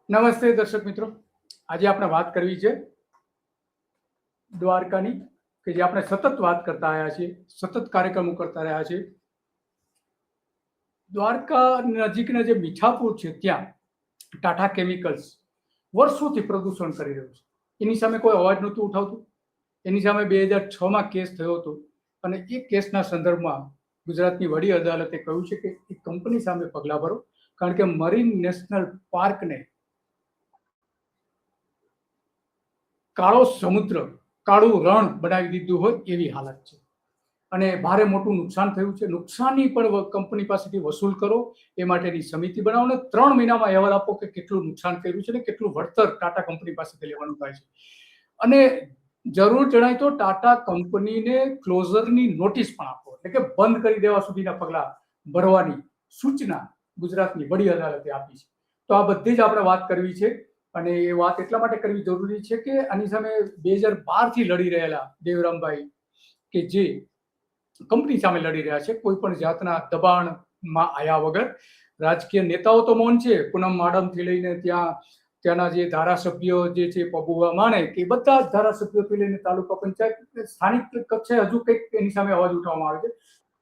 નમસ્તે દર્શક મિત્રો, આજે આપણે વાત કરવી છે દ્વારકાની, કે જે આપણે સતત વાત કરતા આવ્યા છીએ, સતત કાર્યક્રમો કરતા રહ્યા છીએ. દ્વારકા નજીકના જે મીઠાપુર છે ત્યાં ટાટા કેમિકલ્સ વર્ષોથી પ્રદૂષણ કરી રહ્યું છે. એની સામે કોઈ અવાજ નહોતું ઉઠાવતું. એની સામે 2006માં કેસ થયો હતો અને એ કેસના સંદર્ભમાં ગુજરાતની વડી અદાલતે કહ્યું છે કે એ કંપની સામે પગલાં ભરો, કારણ કે મરીન નેશનલ પાર્કને કાળો સમુદ્ર, કાળું રણ બનાવી દીધું હોય એવી હાલત છે અને ભારે મોટું નુકસાન થયું છે. નુકસાનની પણ કંપની પાસેથી વસૂલ કરો, એ માટેની સમિતિ બનાવો ને 3 મહિનામાં અહેવાલ આપો કે કેટલું નુકસાન કર્યું છે ને કેટલું વળતર ટાટા કંપની પાસેથી લેવાનું થાય છે. અને જરૂર જણાય તો ટાટા કંપનીને ક્લોઝરની નોટિસ પણ આપો, એટલે કે બંધ કરી દેવા સુધીના પગલાં ભરવાની સૂચના ગુજરાતની વડી અદાલતે આપી છે. તો આ બધી જ આપણે વાત કરવી છે અને એ વાત એટલા માટે કરવી જરૂરી છે કે આની સામે 2012થી લડી રહેલા દેવરામભાઈ, કે જે કંપની સામે લડી રહ્યા છે કોઈ પણ જાતના દબાણમાં આવ્યા વગર. રાજકીય નેતાઓ તો મૌન છે, પૂનમ માડમથી લઈને ત્યાંના જે ધારાસભ્યો જે છે, પબુભા માણેક, એ બધા જ ધારાસભ્યોથી લઈને તાલુકા પંચાયત સ્થાનિક કક્ષાએ હજુ કંઈક એની સામે અવાજ ઉઠાવવામાં આવે છે.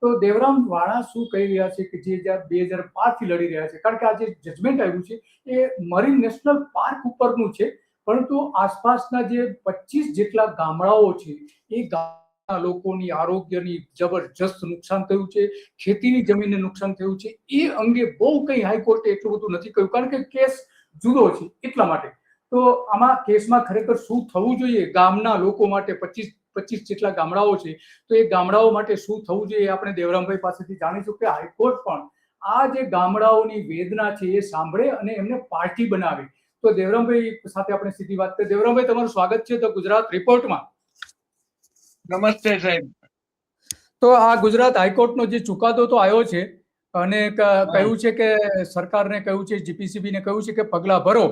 તો દેવરામ વાળા શું કહી રહ્યા છે કે જે 2012થી લડી રહ્યા છે, કારણ કે આ જે જજમેન્ટ આવ્યું છે એ મરીન નેશનલ પાર્ક ઉપરનું છે, પરંતુ આસપાસના જે 25 જેટલા ગામડાઓ છે એ લોકોની આરોગ્યની જબરજસ્ત નુકસાન થયું છે, ખેતીની જમીનને નુકસાન થયું છે. એ અંગે બહુ કંઈ હાઈકોર્ટે એટલું બધું નથી કહ્યું, કારણ કે કેસ જુદો છે એટલા માટે. તો આમાં કેસમાં ખરેખર શું થવું જોઈએ ગામના લોકો માટે, 25 જેટલા ગામડાઓ છે, તો એ ગામડાઓ માટે શું થવું જોઈએ આપણે દેવરામભાઈ પાસેથી જાણીશું કે હાઈકોર્ટ પણ આ જે ગામડાઓની વેદના છે એ સાંભળે અને એમને પાર્ટી બનાવે. તો દેવરામભાઈ સાથે આપણે સીધી વાત કરીએ. દેવરામભાઈ, તમારું સ્વાગત છે તો ગુજરાત રિપોર્ટમાં. નમસ્તે સાહેબ. તો આ ગુજરાત હાઈકોર્ટનો જે ચુકાદો તો આવ્યો છે અને કહ્યું છે કે સરકારને કહ્યું છે, જીપીસીબીને કહ્યું છે કે પગલાં ભરો,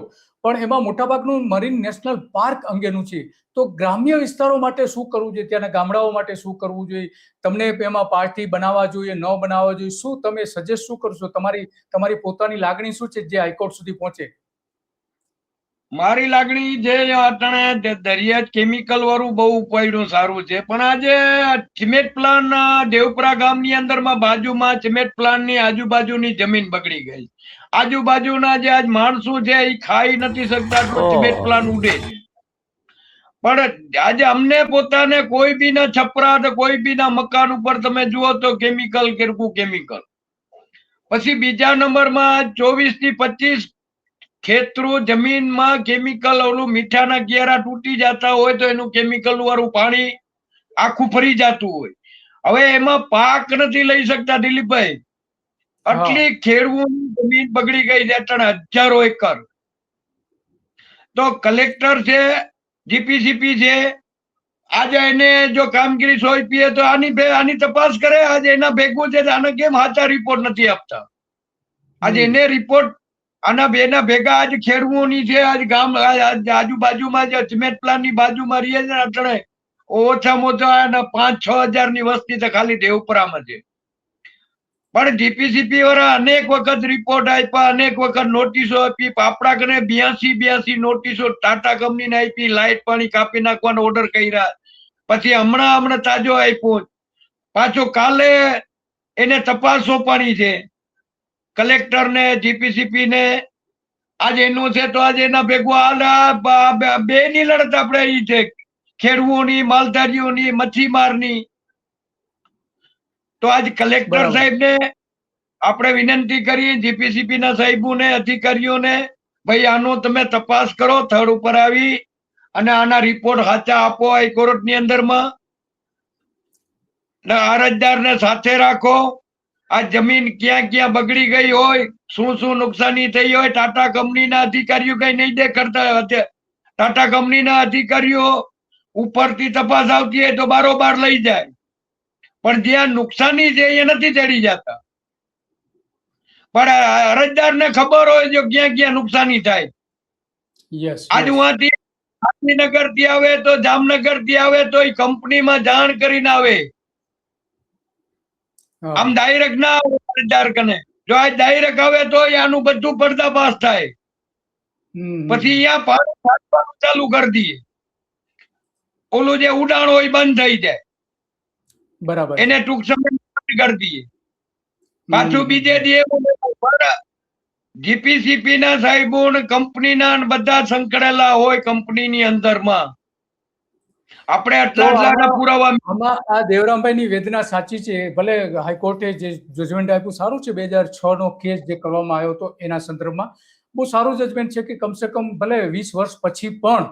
પણ એમાં મોટાભાગનું મરીન નેશનલ પાર્ક અંગેનું છે. તો ગ્રામ્ય વિસ્તારો માટે શું કરવું જોઈએ, ત્યાંના ગામડાઓ માટે શું કરવું જોઈએ, તમને એમાં પાર્ટી બનાવવા જોઈએ, ન બનાવવા જોઈએ, શું તમે સજેસ્ટ શું કરશો? તમારી પોતાની લાગણી શું છે જે હાઈકોર્ટ સુધી પહોંચે? મારી લાગણી જે અટાણે દરિયા કેમિકલ વાળું બહુ ઉપાડ્યું સારું છે, પણ આજે સિમેન્ટ પ્લાન દેવપરા ગામની અંદરમાં બાજુમાં સિમેન્ટ પ્લાન ની આજુબાજુની જમીન બગડી ગઈ. આજુબાજુના જે આજ માણસો છે એ ખાઈ નથી શકતા, સિમેન્ટ પ્લાન ઉડે છે. પણ આજે અમને પોતાને કોઈ બી ના છપરા, કોઈ બી ના મકાન ઉપર તમે જુઓ તો કેમિકલ કેરકું કેમિકલ. પછી બીજા નંબરમાં 24 થી 25 ખેતરો જમીનમાં કેમિકલ, ઓલું મીઠાના ગેરા તૂટી જતા હોય તો એનું કેમિકલ વાળું પાણી આખું ફરી જતું હોય. હવે એમાં પાક નથી લઈ શકતા દિલીપભાઈ. આટલી ખેડૂતોની જમીન બગડી ગઈ છે, 1000 એકર. તો કલેક્ટર છે, જીપીસીપી છે, આજે એને જો કામગીરી સોંપીએ તો આની તપાસ કરે. આજે એના ભેગું છે, આને કેમ સાચા રિપોર્ટ નથી આપતા? આજે એને રિપોર્ટ આના બેના ભેગા આજ ખેડૂતોની છે, આજ ગામ આજુબાજુમાં જે સિમેન્ટ પ્લાન ની બાજુમાં રહીએ છે અટણે ઓછામાં ઓછા 5-6 હજાર ની વસ્તી તો ખાલી દેવપરામાં છે. પણ જીપીસીપી વાળા અનેક વખત રિપોર્ટ આપ્યા, અનેક વખત નોટિસો આપી. આપણા કને 82 નોટિસો ટાટા કંપનીને આપી, લાઇટ પાણી કાપી નાખવાનો ઓર્ડર કર્યા. પછી હમણાં તાજો આપ્યો, પાછો કાલે એને તપાસ સોંપવાની છે કલેક્ટર ને, જીપીસીપી ને. આજે એનું છે તો આજે એના ભેગું બે ની લડત આપણે એ છે, ખેડૂતોની, માલધારીઓની, મચ્છીમારની. તો આજ કલેક્ટર સાહેબ ને આપણે વિનંતી કરીએ, જીપીસીપી ના સાહેબોને, અધિકારીઓને, ભાઈ આનો તમે તપાસ કરો, થડ ઉપર આવી અને આના રિપોર્ટ સાચા આપો હાઈકોર્ટ ની અંદરમાં. અરજદાર ને સાથે રાખો. આ જમીન ક્યાં ક્યાં બગડી ગઈ હોય, શું શું નુકસાની થઈ હોય, ટાટા કંપનીના અધિકારીઓ કઈ નહીં દેખાડતા. ટાટા કંપનીના અધિકારીઓ ઉપરથી તપાસ આવતી હોય તો બારોબાર લઈ જાય, પણ જ્યાં નુકસાની છે એ નથી ચડી જતા. પણ અરજદારને ખબર હોય જો ક્યાં ક્યાં નુકસાની થાય. આજ ઉહાથી ગાંધીનગર થી આવે તો જામનગર થી આવે તો એ કંપનીમાં જાણ કરીને આવે. આમ ડાયરેક્ટ ના આવે અરજદાર કને. જો આ ડાયરેક્ટ આવે તો આનું બધું પર્દાફાશ થાય. પછી અહીંયા પાણી છાંટવાનું ચાલુ કરી દઈએ, ઓલું જે ઉડાણ હોય બંધ થઈ જાય, બરાબર, એને ટૂંક સમય કરી દઈએ. પાછું બીજે જીપીસીપી ના સાહેબો કંપનીના બધા સંકળાયેલા હોય કંપનીની અંદરમાં. આપણે આટલા પુરાવા આમાં આ દેવરામભાઈની વેદના સાચી છે. ભલે હાઈકોર્ટે જે જજમેન્ટ આપ્યું સારું છે, 2006 નો કેસ જે કરવામાં આવ્યો હતો એના સંદર્ભમાં બહુ સારું જજમેન્ટ છે કે કમસે કમ ભલે 20 વર્ષ પછી પણ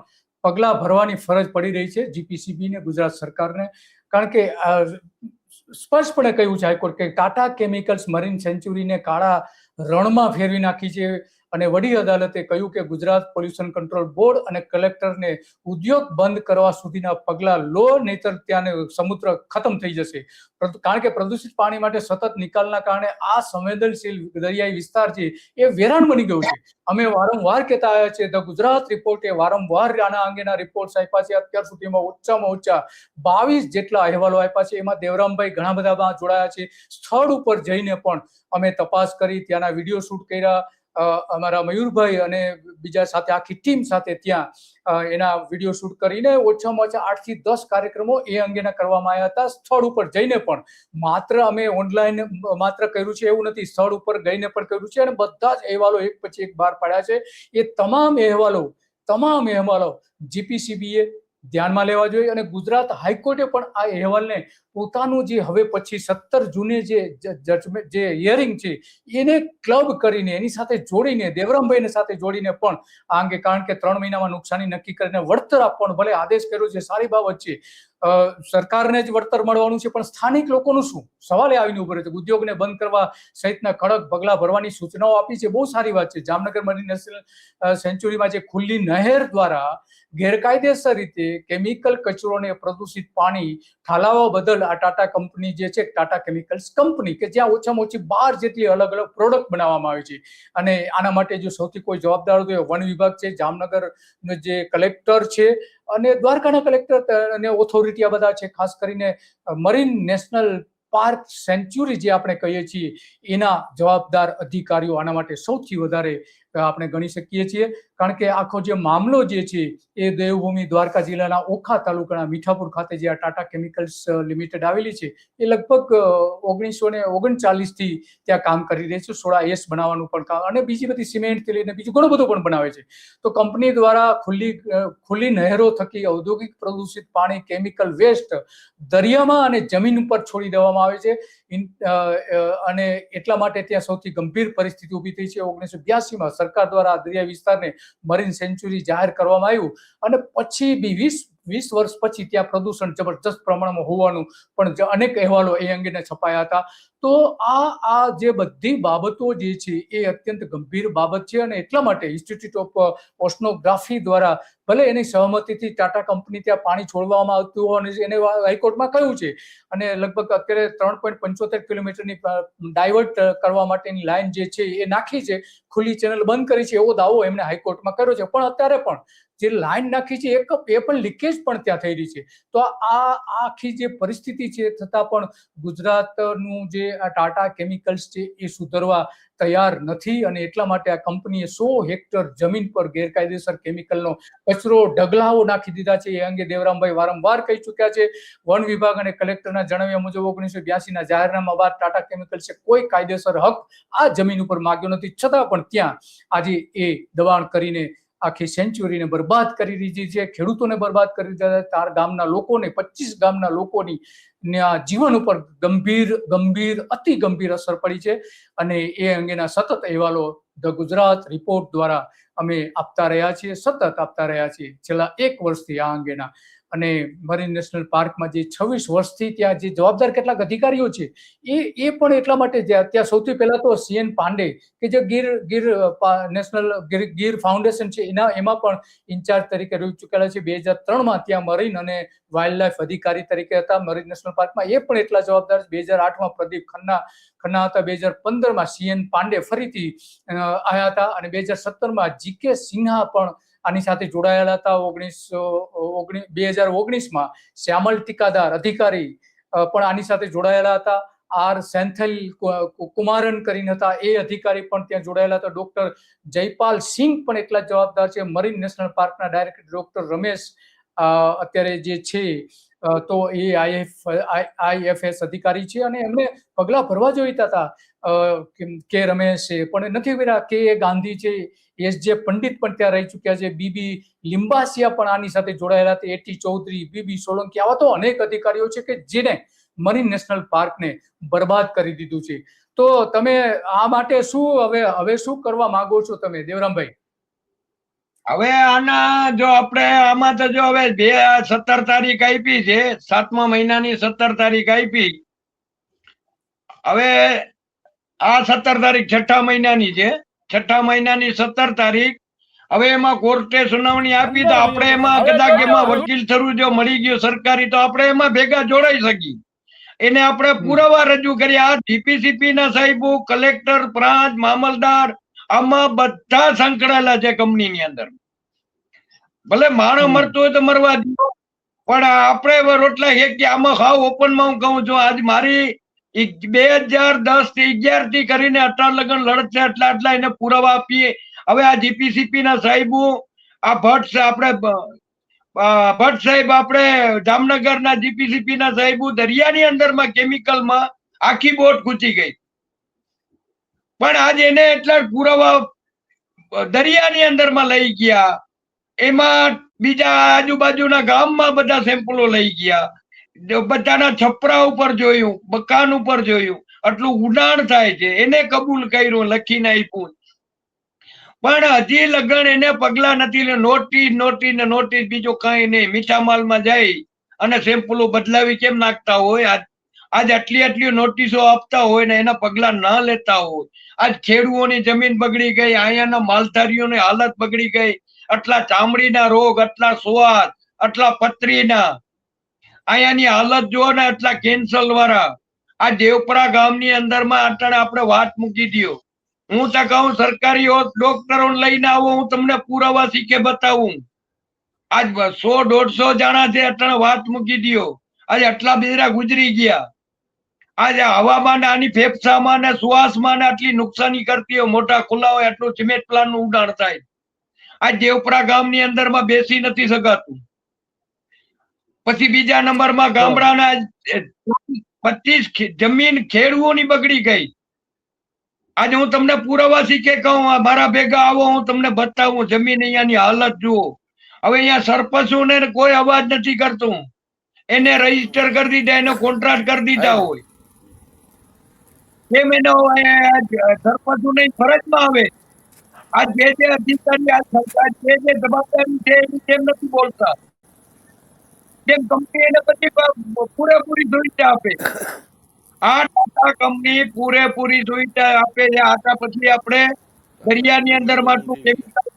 પગલા ભરવાની ફરજ પડી રહી છે જીપીસીબી ને, ગુજરાત સરકારને. કારણ કે સ્પષ્ટપણે કહ્યું છે હાઈકોર્ટ કે ટાટા કેમિકલ્સ મરીન સેન્ચુરીને કાળા રણમાં ફેરવી નાખી છે. અને વડી અદાલતે કહ્યું કે ગુજરાત પોલ્યુશન કંટ્રોલ બોર્ડ અને કલેક્ટરને ઉદ્યોગ બંધ કરવા સુધીના પગલા લો, નહીતર ત્યાં સમુદ્ર ખતમ થઈ જશે. કારણ કે પ્રદૂષિત પાણી માટે સતત નિકાલના કારણે આ સંવેદનશીલ દરિયાઈ વિસ્તાર છે એ વેરાન બની ગયું છે. અમે વારંવાર કહેતા આવ્યા છે, ધ ગુજરાત રિપોર્ટે વારંવાર આના અંગેના રિપોર્ટ આપ્યા છે. અત્યાર સુધીમાં ઓછામાં ઓછા 22 જેટલા અહેવાલો આપ્યા છે. એમાં દેવરામભાઈ ઘણા બધામાં જોડાયા છે. સ્થળ ઉપર જઈને પણ અમે તપાસ કરી, ત્યાંના વિડીયો શૂટ કર્યા. અમારા મયુરભાઈ અને બીજા સાથે આખી ટીમ સાથે ત્યાં એના વિડીયો શૂટ કરીને ઓછામાં ઓછા 8 થી 10 કાર્યક્રમો એ અંગેના કરવામાં આવ્યા હતા. સ્થળ ઉપર જઈને પણ માત્ર અમે ઓનલાઈન માત્ર કર્યું છે એવું નથી, સ્થળ ઉપર ગઈને પણ કર્યું છે અને બધા જ અહેવાલો એક પછી એક બહાર પાડ્યા છે. એ તમામ અહેવાલો જીપીસીબીએ ધ્યાનમાં લેવા જોઈએ. અને ગુજરાત હાઈકોર્ટે પણ આ અહેવાલને પોતાનું જે હવે પછી 17 જૂને જે હિયરિંગ છે એને ક્લબ કરીને એની સાથે જોડીને દેવરામભાઈને સાથે જોડીને પણ આ અંગે, કારણ કે 3 મહિનામાં નુકસાની નક્કી કરીને વળતર આપવાનો ભલે આદેશ કર્યો છે, સારી બાબત છે, સરકારને જ વળતર મળવાનું છે, પણ સ્થાનિક લોકોનું શું સવાલ આવીને ઉભો રહ્યો છે. ઉદ્યોગને બંધ કરવા સહિતના કડક પગલા ભરવાની સૂચનાઓ આપી છે, બહુ સારી વાત છે. જામનગર મરીન નેશનલ સેન્ચુરીમાં જે ખુલ્લી નહેર દ્વારા ગેરકાયદેસર રીતે કેમિકલ કચરો અને પ્રદૂષિત પાણી ઠાલવવા બદલ આ ટાટા કંપની જે છે, ટાટા કેમિકલ્સ કંપની, કે જ્યાં ઓછામાં ઓછી 12 જેટલી અલગ અલગ પ્રોડક્ટ બનાવવામાં આવી છે. અને આના માટે જો સૌથી કોઈ જવાબદાર હોય વન વિભાગ છે, જામનગર જે કલેક્ટર છે અને દ્વારકાના કલેક્ટર અને ઓથોરિટી આ બધા છે. ખાસ કરીને મરીન નેશનલ પાર્ક સેન્ચ્યુરી જે આપણે કહીએ છીએ એના જવાબદાર અધિકારીઓ આના માટે સૌથી વધારે આપણે ગણી શકીએ છીએ. કારણ કે આખો જે મામલો જે છે એ દેવભૂમિ દ્વારકા જિલ્લાના ઓખા તાલુકાના મીઠાપુર ખાતે જે આ ટાટા કેમિકલ્સ લિમિટેડ આવેલી છે એ લગભગ 1939 થી ત્યાં કામ કરી રહી છે. સોડા એસ બનાવવાનું પણ કામ અને બીજી બધી સિમેન્ટથી લઈને બીજું ઘણું બધું પણ બનાવે છે. તો કંપની દ્વારા ખુલ્લી નહેરો થકી ઔદ્યોગિક પ્રદૂષિત પાણી, કેમિકલ વેસ્ટ દરિયામાં અને જમીન ઉપર છોડી દેવામાં આવે છે. અને એટલા માટે ત્યાં સૌથી ગંભીર પરિસ્થિતિ ઊભી થઈ છે. 1982માં સરકાર દ્વારા દરિયા વિસ્તારને મરીન સેન્ચુરી જાહેર કરવામાં આવ્યું અને પછી 20 વર્ષ પછી ત્યાં પ્રદૂષણ જબરજસ્ત પ્રમાણમાં હોવાનું પણ અનેક અહેવાલો એ અંગેના છપાયા હતા. તો આ જે બધી બાબતો જે છે એ અત્યંત ગંભીર બાબત છે. અને એટલા માટે ઇન્સ્ટિટ્યૂટ ઓફ ઓશનોગ્રાફી દ્વારા ભલે એની સહમતિથી ટાટા કંપની ત્યાં પાણી છોડવામાં આવતું હોય અને એને હાઈકોર્ટમાં કહ્યું છે અને લગભગ અત્યારે 3.75 કિલોમીટરની ડાયવર્ટ કરવા માટેની લાઈન જે છે એ નાખી છે, ખુલ્લી ચેનલ બંધ કરી છે, એવો દાવો એમણે હાઈકોર્ટમાં કર્યો છે. પણ અત્યારે પણ જે લાઈન નાખી છે એ પણ લીકેજ પણ ત્યાં થઈ રહી છે. તો આ આખી જે પરિસ્થિતિ છે છતાં પણ ગુજરાતનું જે આ ટાટા કેમિકલ્સ છે એ સુધરવા તૈયાર નથી. અને એટલા માટે આ કંપનીએ 100 હેક્ટર જમીન પર ગેરકાયદેસર કેમિકલનો કચરો ઢગલાઓ નાખી દીધા છે. એ અંગે દેવરામભાઈ વારંવાર કહી ચુક્યા છે. વન વિભાગ અને કલેક્ટરના જણાવ્યા મુજબ 1982ના જાહેરનામા બાદ ટાટા કેમિકલ્સે કોઈ કાયદેસર હક આ જમીન ઉપર માગ્યો નથી, છતાં પણ ત્યાં આજે એ દબાણ કરીને આખી સેન્ચુરીને બરબાદ કરી દીધી છે, ખેડૂતોને બરબાદ કરી દીધા. 4 ગામના લોકોને, 25 ગામના લોકોની જીવન ઉપર ગંભીર અતિ ગંભીર અસર પડી છે. અને એ અંગેના સતત અહેવાલો ધ ગુજરાત રિપોર્ટ દ્વારા અમે આપતા રહ્યા છીએ, સતત આપતા રહ્યા છીએ છેલ્લા 1 વર્ષથી આ અંગેના. અને મરીન નેશનલ પાર્કમાં જે 26 વર્ષથી ત્યાં જે જવાબદાર કેટલાક અધિકારીઓ છે એ પણ એટલા માટે ત્યાં સૌથી પહેલા તો CN પાંડે કે જે ગીર નેશનલ ગીર ફાઉન્ડેશન છે એમાં પણ ઇન્ચાર્જ તરીકે રહી ચૂકેલા છે. 2003માં ત્યાં મરીન અને વાઇલ્ડ લાઈફ અધિકારી તરીકે હતા મરીન નેશનલ પાર્કમાં, એ પણ એટલા જવાબદાર. 2008માં પ્રદીપ ખન્ના હતા. 2015માં CN પાંડે ફરીથી આવ્યા હતા અને 2017માં GK સિન્હા પણ આની સાથે જોડાયેલા હતા. 2019માં શ્યામલ ટીકાદાર અધિકારી પણ આની સાથે જોડાયેલા હતા. આર સેન્થેલ કુમારન કરીને હતા, એ અધિકારી પણ ત્યાં જોડાયેલા હતા. ડોક્ટર જયપાલ સિંહ પણ એટલા જવાબદાર છે. મરીન નેશનલ પાર્કના ડાયરેક્ટર ડોક્ટર રમેશ અત્યારે જે છે તો એ IFS અધિકારી છે, અને એમને પગલા ભરવા જોઈતા હતા કે રમેશે, પણ નથી કર્યા. કે ગાંધી છે, SJ પંડિત પણ ત્યાં રહી ચુક્યા છે, બીબી લિંબાસિયા પણ આની સાથે જોડાયેલા હતા, એટી ચૌધરી, બીબી સોલંકી, આવા તો અનેક અધિકારીઓ છે કે જેને મરીન નેશનલ પાર્કને બરબાદ કરી દીધું છે. તો તમે આ માટે શું હવે શું કરવા માંગો છો તમે, દેવરામભાઈ? હવે આના જો આપણે આમાં તો જો હવે 17 તારીખ આપી છે, 7મા મહિનાની 17 તારીખ આપી. હવે આ 17 તારીખ 6ઠા મહિનાની છે, 6ઠા મહિનાની 17 તારીખ. હવે એમાં કોર્ટે સુનાવણી આપી તો આપણે એમાં કદાચ એમાં વકીલ થરું જો મળી ગયું સરકારી, તો આપણે એમાં ભેગા જોડાઈ શકીએ. એને આપણે પુરાવા રજૂ કરી. આ જીપીસીપી ના સાહેબો, કલેક્ટર, પ્રાંત, મામલતદાર, આમાં બધા સંકળાયેલા છે કંપનીની અંદર. ભલે માણસ મરતો હોય તો મરવા દો, પણ આપણે રોટલા હેકી આમાં ખાવ. ઓપનમાં હું કહું છું, આજ મારી 2010 થી 11 થી કરીને આટલા લગન લડત છે, આટલા એને પુરાવા આપીએ. હવે આ જીપીસીપી ના સાહેબો, આ ભટ્ટ આપણે ભટ્ટ સાહેબ, આપણે જામનગર ના જીપીસીપી ના સાહેબો દરિયાની અંદરમાં કેમિકલમાં આખી બોટ ખૂચી ગઈ, પણ આજે એને એટલા પુરાવા દરિયાની અંદરમાં લઈ ગયા. એમાં બીજા આજુબાજુના ગામમાં બધા સેમ્પલો લઈ ગયા, બધાના છપરા ઉપર જોયું, મકાન ઉપર જોયું. આટલું ઉડાણ થાય છે, એને કબૂલ કર્યું, લખીને આપ્યું, પણ હજી લગન એને પગલા નથી લે. નોટિસ બીજો કઈ નહીં. મીઠા માલમાં જાય અને સેમ્પલો બદલાવી કેમ નાખતા હોય? આજ આટલી નોટિસો આપતા હોય ને એના પગલા ના લેતા હોય. આજ ખેડૂતોની જમીન બગડી ગઈ, અહીંયાના માલધારીઓની હાલત બગડી ગઈ. આટલા ચામડીના રોગ, આટલા સ્વાદ, આટલા પથરીના, અહીંયાની હાલત જુઓ ને, આટલા કેન્સર વાળા. આ દેવપરા ગામની અંદરમાં અટાણે આપણે વાત મૂકી દો. હું તો કહું સરકારી ડોક્ટરો લઈને આવો, હું તમને પુરાવા શીખે બતાવું. આજ 100-150 જણા છે, અટાણે વાત મૂકી દો. આજે આટલા બેરા ગુજરી ગયા. આજે હવામાં આની ફેફસામાં ને શ્વાસમાં ને આટલી નુકસાની કરતી હોય. મોટા ખુલ્લા હોય આટલું સિમેન્ટ પ્લાન્ટ નું ઉડાણ થાય. આ દેવપરા ગામની અંદરમાં બેસી નથી શકાતું. પછી બીજા નંબરમાં ગામડાના 25 જમીન ખેડૂતોની બગડી ગઈ. આજે હું તમને પુરાવા શીખે કહું, મારા ભેગા આવો, હું તમને બતાવું જમીન અહીંયાની હાલત જુઓ. હવે અહીંયા સરપંચોને કોઈ અવાજ નથી કરતું. એને રજીસ્ટર કરી દીધા, એનો કોન્ટ્રાક્ટ કરી દીધા હોય. કેમ એનો સરપંચોને ફરજમાં આવે? આ જે અધિકારી, આ સરકાર જે જવાબદારી છે એની કેમ નથી બોલતા? કેમ કંપની એને પછી પૂરેપૂરી સુવિધા આપે? આ ટાટા કંપની પૂરેપૂરી સુવિધા આપે છે. આટા પછી આપણે દરિયાની અંદર આટલું કેમિકલ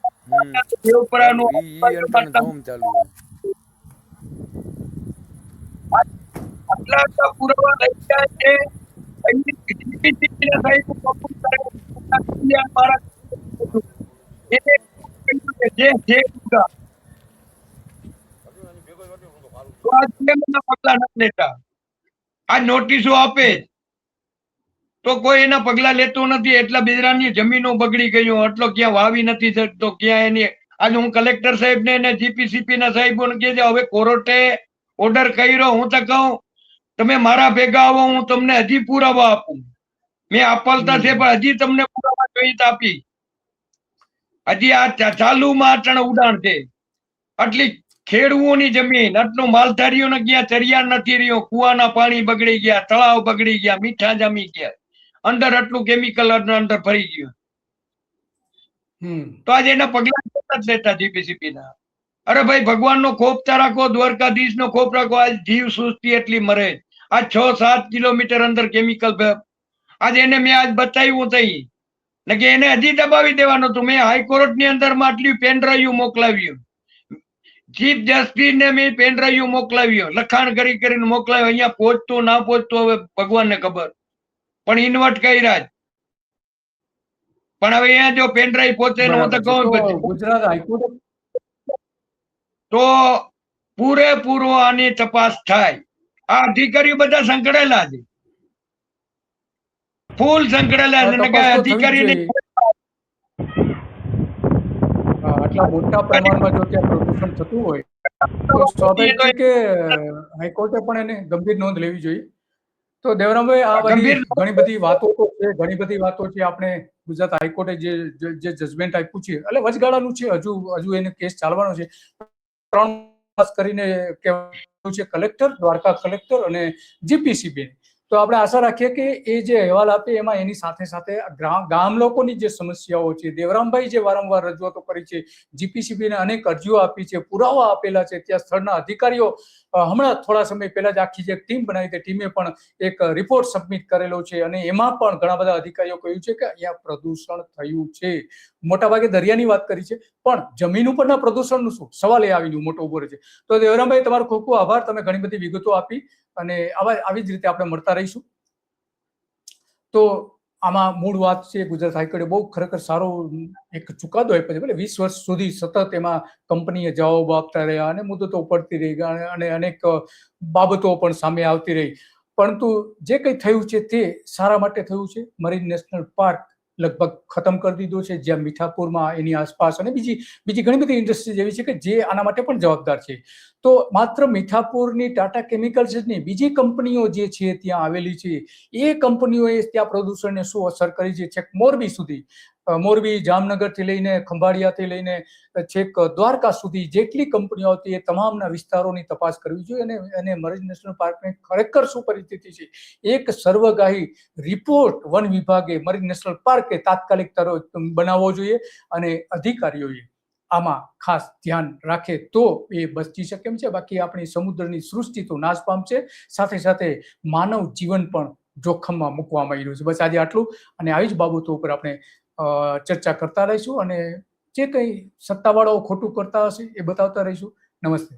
દેવપરાનું આટલા પુરાવા લઈ જાય છે. આ નોટિસો આપે તો કોઈ એના પગલા લેતું નથી. એટલા બેજરાની જમીનો બગડી ગયો, એટલો ક્યાં વાવી નથી શકતો, ક્યાં એની. આજે હું કલેક્ટર સાહેબ ને જીપીસીપી ના સાહેબોને કહે છે, હવે કોર્ટે ઓર્ડર કર્યો. હું તો કહું તમે મારા ભેગા આવો, હું તમને હજી પુરાવા આપું. મેં આપલતા છે, પણ હજી તમને પુરાવા જોઈએ તો આપી. હજી આ ચાલુમાં અટણ ઉડાણ છે. આટલી ખેડૂતોની જમીન, આટલું માલધારીઓને ક્યાં ચરિયાણ નથી રહ્યો. કુવાના પાણી બગડી ગયા, તળાવ બગડી ગયા, મીઠા જામી ગયા, અંદર આટલું કેમિકલ અંદર ફરી ગયું. તો આજે એના પગલા જ લેતા જીપીસીપી ના. અરે ભાઈ, ભગવાન નો ખોફતા રાખો, દ્વારકાધીશ નો ખોફ રાખો. આજ જીવ સૃષ્ટિ એટલી મરે. આ 6-7 કિલોમીટર અંદર કેમિકલ. આજે એને મેં આજ બતાવ્યું તઈ ને કે એને હજી દબાવી દેવાનું હતું. મેં હાઈકોર્ટ ની અંદર માં આટલી પેનડ્રાઈવ મોકલાવ્યું. ચીફ જસ્ટિસ ને મેં પેનડ્રાઈવ મોકલાવ્યો, લખાણ કરીને મોકલાવ્યો. અહીંયા પહોંચતું ના પહોંચતું હવે ભગવાનને ખબર, પણ ઇન્વર્ટ કર્યા જ. પણ હવે અહીંયા જો પેનડ્રાઈવ પહોંચે ને, હું તો કહું ગુજરાત હાઈકોર્ટ તો પૂરેપૂરો આની તપાસ થાય. આ અધિકારીઓ બધા સંકળાયેલા છે. ફૂલ સંકળાયેલા છે અને તપાસ કઈ તો થવી જ અધિકારીને જોઈએ. આટલા મોટા પ્રમાણમાં જો ત્યાં પ્રદૂષણ થતું હોય તો સ્વાભાવિક છે કે હાઈકોર્ટે પણ એને ગંભીર નોંધ લેવી જોઈએ. તો દેવરામભાઈ, આ બધી ગંભીર ઘણી બધી વાતો તો છે, ઘણી બધી વાતો છે. આપણે ગુજરાત હાઈકોર્ટે જે જજમેન્ટ આપ્યું છે, એટલે વચગાળાનું છે, હજુ એને કેસ ચાલવાનો છે. 3 માસ કરીને કહેવાનું છે કલેક્ટર, દ્વારકા કલેક્ટર અને જીપીસીબી. તો આપણે આશા રાખીએ કે એ જે અહેવાલ આપે એમાં એની સાથે સાથે ગામ લોકોની જે સમસ્યાઓ છે, દેવરામભાઈ જે વારંવાર રજૂઆતો કરી છે, જીપીસીબીને અનેક અરજીઓ આપી છે, પુરાવા આપેલા છે, ત્યાં સ્થળના અધિકારીઓ હમણાં થોડા સમય પહેલા જ આખી જે ટીમ બનાવી તે ટીમે પણ એક રિપોર્ટ સબમિટ કરેલો છે અને એમાં પણ ઘણા બધા અધિકારીઓ કહ્યું છે કે અહીંયા પ્રદૂષણ થયું છે. મોટાભાગે દરિયાની વાત કરી છે, પણ જમીન ઉપરના પ્રદૂષણનું શું, સવાલ એ આવીને મોટો ઉભો રહે છે. તો દેવરામભાઈ, તમારો ખૂબ ખૂબ આભાર. તમે ઘણી બધી વિગતો આપી અને આવી જ રીતે આપણે મળતા રહીશું. તો આમાં મૂળ વાત છે, ગુજરાત હાઈકોર્ટે બહુ ખરેખર સારો એક ચુકાદો આપ્યો છે. ભલે 20 વર્ષ સુધી સતત એમાં કંપનીએ જવાબ આપતા રહ્યા અને મુદતો પડતી રહી અને અનેક બાબતો પણ સામે આવતી રહી, પરંતુ જે કંઈ થયું છે તે સારા માટે થયું છે. મરીન નેશનલ પાર્ક લગભગ ખતમ કરી દીધો છે, જ્યાં મીઠાપુરમાં એની આસપાસ અને બીજી ઘણી બધી ઇન્ડસ્ટ્રીઝ એવી છે કે જે આના માટે પણ જવાબદાર છે. તો માત્ર મીઠાપુરની ટાટા કેમિકલ્સ જ નહીં, બીજી કંપનીઓ જે છે ત્યાં આવેલી છે, એ કંપનીઓએ ત્યાં પ્રદૂષણને શું અસર કરી છે, છેક મોરબી સુધી, મોરબી, જામનગરથી લઈને ખંભાળિયાથી લઈને છેક દ્વારકા સુધી જેટલી કંપનીઓ આવતી એ તમામના વિસ્તારોની તપાસ કરવી જોઈએ અને મરીન નેશનલ પાર્કની ખરેખર શું પરિસ્થિતિ છે એક સર્વગાહી રિપોર્ટ વન વિભાગે, મરીન નેશનલ પાર્કે તાત્કાલિક બનાવવો જોઈએ અને અધિકારીઓએ આમાં ખાસ ધ્યાન રાખે તો એ બચી શકે એમ છે. બાકી આપણી સમુદ્રની સૃષ્ટિ તો નાશ પામશે, સાથે સાથે માનવ જીવન પણ જોખમમાં મૂકવામાં આવી રહ્યું છે. બસ આજે આટલું, અને આવી જ બાબતો ઉપર આપણે ચર્ચા કરતા રહીશું અને જે કંઈ સત્તાવાળાઓ ખોટું કરતા હશે એ બતાવતા રહીશું. નમસ્તે.